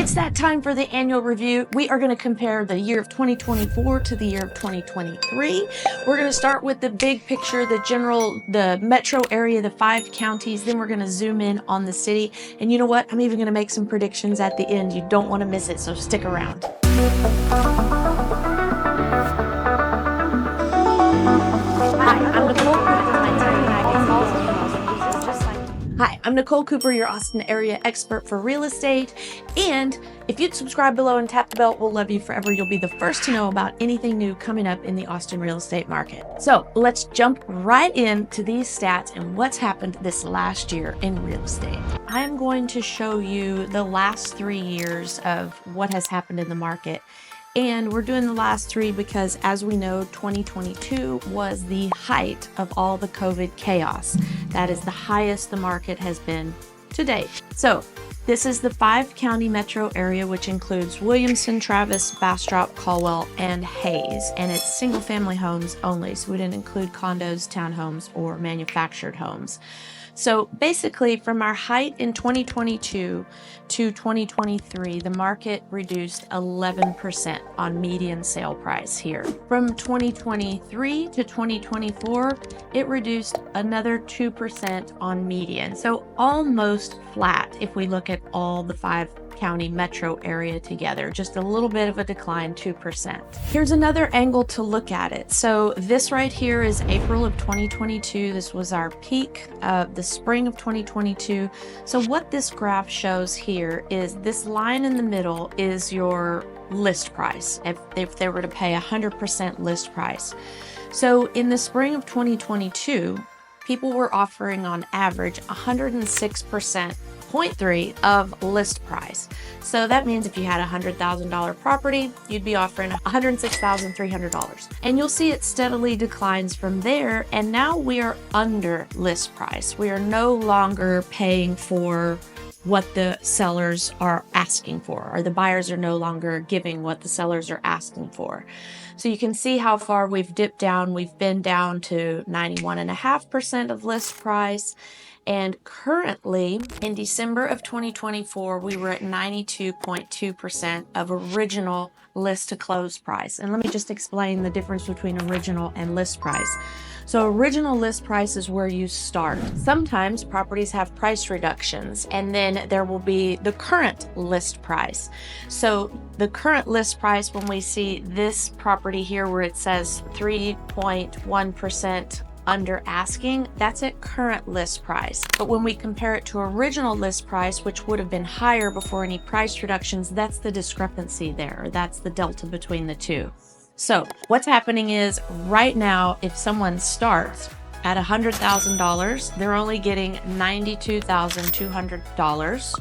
It's that time for the annual review. We are going to compare the year of 2024 to the year of 2023. We're going to start with the big picture, the metro area, the 5 counties. Then we're going to zoom in on the city. And you know what? I'm even going to make some predictions at the end. You don't want to miss it, so stick around. Hi, I'm Nicole Cooper, your Austin area expert for real estate. And if you'd subscribe below and tap the bell, we'll love you forever. You'll be the first to know about anything new coming up in the Austin real estate market. So let's jump right into these stats and what's happened this last year in real estate. I'm going to show you the last 3 years of what has happened in the market. And we're doing the last 3 because, as we know, 2022 was the height of all the COVID chaos. That is the highest the market has been to date. So this is the 5 county metro area, which includes Williamson, Travis, Bastrop, Caldwell, and Hayes. And it's single family homes only. So we didn't include condos, townhomes, or manufactured homes. So basically, from our height in 2022 to 2023, the market reduced 11% on median sale price here. From 2023 to 2024, it reduced another 2% on median. So almost flat if we look at all the 5 county metro area together, just a little bit of a decline, 2%. Here's another angle to look at it. So this right here is April of 2022. This was our peak of the spring of 2022. So what this graph shows here is this line in the middle is your list price, if they were to pay 100% list price. So in the spring of 2022, people were offering on average 106%, 0.3 of list price. So that means if you had a $100,000 property, you'd be offering $106,300. And you'll see it steadily declines from there. And now we are under list price. We are no longer paying for what the sellers are asking for, or the buyers are no longer giving what the sellers are asking for. So you can see how far we've dipped down. We've been down to 91.5% of list price. And currently, in December of 2024, we were at 92.2% of original list to close price. And let me just explain the difference between original and list price. So original list price is where you start. Sometimes properties have price reductions, and then there will be the current list price. So the current list price, when we see this property here where it says 3.1% under asking, that's at current list price. But when we compare it to original list price, which would have been higher before any price reductions, that's the discrepancy there. That's the delta between the two. So what's happening is right now, if someone starts at $100,000, they're only getting $92,200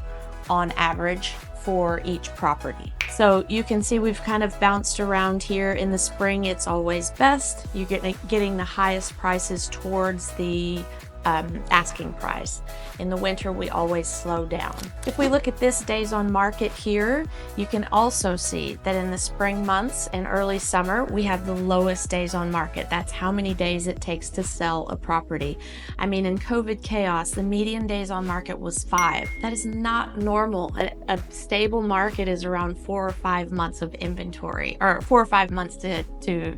on average for each property. So you can see we've kind of bounced around here. In the spring, it's always best. You're getting the highest prices towards the asking price. In the winter, we always slow down. If we look at this days on market here, you can also see that in the spring months and early summer, we have the lowest days on market. That's how many days it takes to sell a property. I mean, in COVID chaos, the median days on market was 5. That is not normal. A stable market is around 4 or 5 months of inventory, or 4 or 5 months to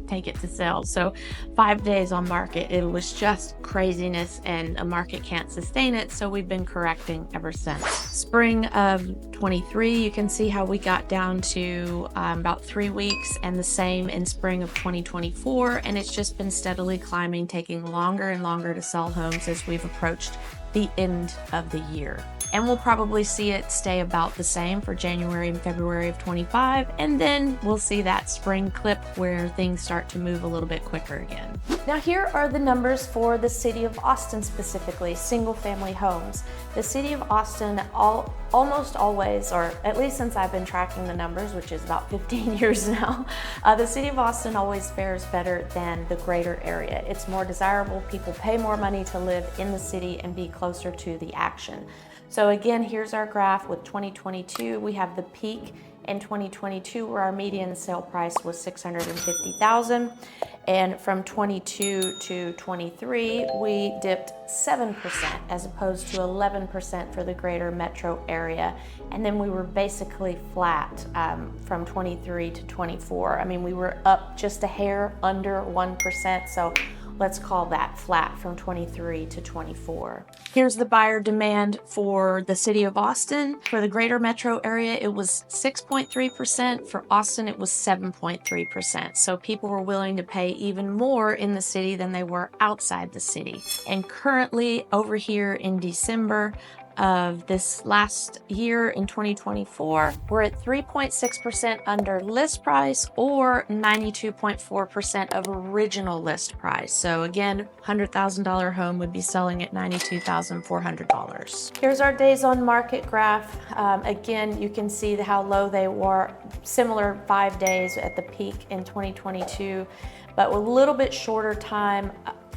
take it to sell. So 5 days on market, it was just craziness, and a market can't sustain it. So we've been correcting ever since. Spring of 23, you can see how we got down to about 3 weeks, and the same in spring of 2024. And it's just been steadily climbing, taking longer and longer to sell homes as we've approached the end of the year. And we'll probably see it stay about the same for January and February of 25. And then we'll see that spring clip where things start to move a little bit quicker again. Now here are the numbers for the city of Austin specifically, single family homes. The city of Austin almost always, or at least since I've been tracking the numbers, which is about 15 years now, the city of Austin always fares better than the greater area. It's more desirable. People pay more money to live in the city and be closer to the action. So again, here's our graph with 2022. We have the peak in 2022 where our median sale price was $650,000. And from 22 to 23, we dipped 7% as opposed to 11% for the greater metro area. And then we were basically flat from 23 to 24. I mean, we were up just a hair under 1%. So let's call that flat from 23 to 24. Here's the buyer demand for the city of Austin. For the greater metro area, it was 6.3%. For Austin, it was 7.3%. So people were willing to pay even more in the city than they were outside the city. And currently over here in December of this last year in 2024, we're at 3.6% under list price or 92.4% of original list price. So again, $100,000 home would be selling at $92,400. Here's our days on market graph. Again, you can see how low they were, similar 5 days at the peak in 2022, but with a little bit shorter time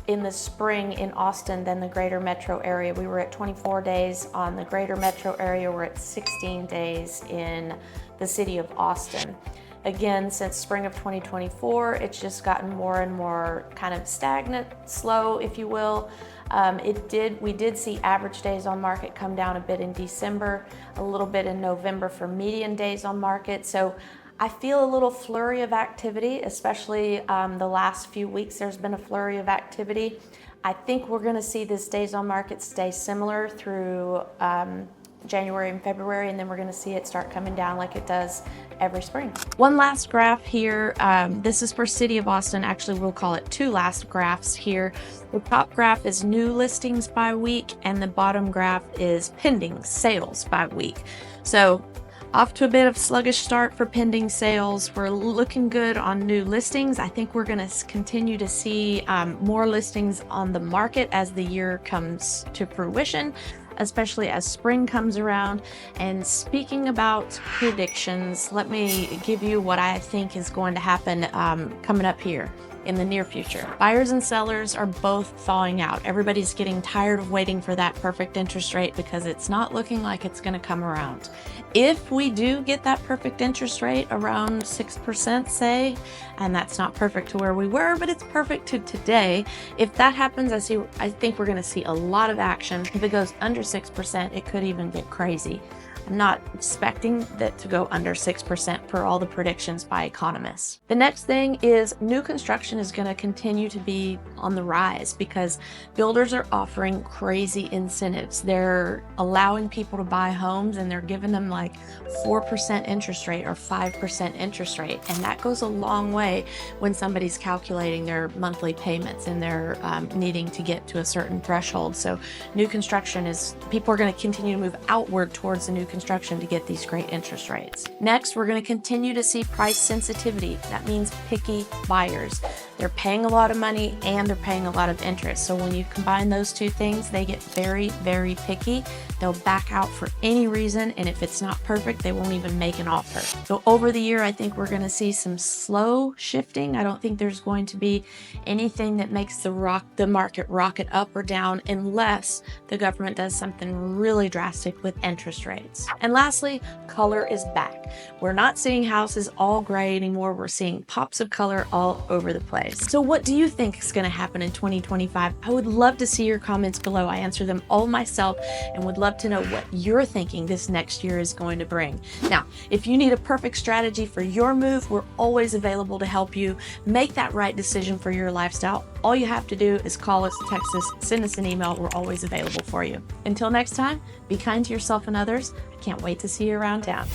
in the spring in Austin than the greater metro area. We were at 24 days on the greater metro area. We're at 16 days in the city of Austin. Again, since spring of 2024, it's just gotten more and more kind of stagnant, slow, if you will. We did see average days on market come down a bit in December, a little bit in November for median days on market. So I feel a little flurry of activity, especially the last few weeks. There's been a flurry of activity. I think we're going to see this days on market stay similar through January and February, and then we're going to see it start coming down like it does every spring. One last graph here. This is for City of Austin. Actually, we'll call it two last graphs here. The top graph is new listings by week, and the bottom graph is pending sales by week. So off to a bit of sluggish start for pending sales. We're looking good on new listings. I think we're going to continue to see more listings on the market as the year comes to fruition, especially as spring comes around. And speaking about predictions, let me give you what I think is going to happen coming up here in the near future. Buyers and sellers are both thawing out. Everybody's getting tired of waiting for that perfect interest rate because it's not looking like it's going to come around. If we do get that perfect interest rate around 6%, say, and that's not perfect to where we were, but it's perfect to today. If that happens, I think we're going to see a lot of action. If it goes under 6%, it could even get crazy. I'm not expecting that to go under 6% per all the predictions by economists. The next thing is new construction is going to continue to be on the rise because builders are offering crazy incentives. They're allowing people to buy homes and they're giving them like 4% interest rate or 5% interest rate. And that goes a long way when somebody's calculating their monthly payments and they're needing to get to a certain threshold. So new construction is, people are going to continue to move outward towards the new construction to get these great interest rates. Next, we're going to continue to see price sensitivity. That means picky buyers. They're paying a lot of money and they're paying a lot of interest. So when you combine those two things, they get very, very picky. They'll back out for any reason, and if it's not perfect, they won't even make an offer. So over the year, I think we're going to see some slow shifting. I don't think there's going to be anything that makes the market rocket up or down unless the government does something really drastic with interest rates. And lastly, color is back. We're not seeing houses all gray anymore. We're seeing pops of color all over the place. So what do you think is going to happen in 2025? I would love to see your comments below. I answer them all myself and would love to know what you're thinking this next year is going to bring. Now, if you need a perfect strategy for your move, we're always available to help you make that right decision for your lifestyle. All you have to do is call us, text us, send us an email. We're always available for you. Until next time, be kind to yourself and others. I can't wait to see you around town.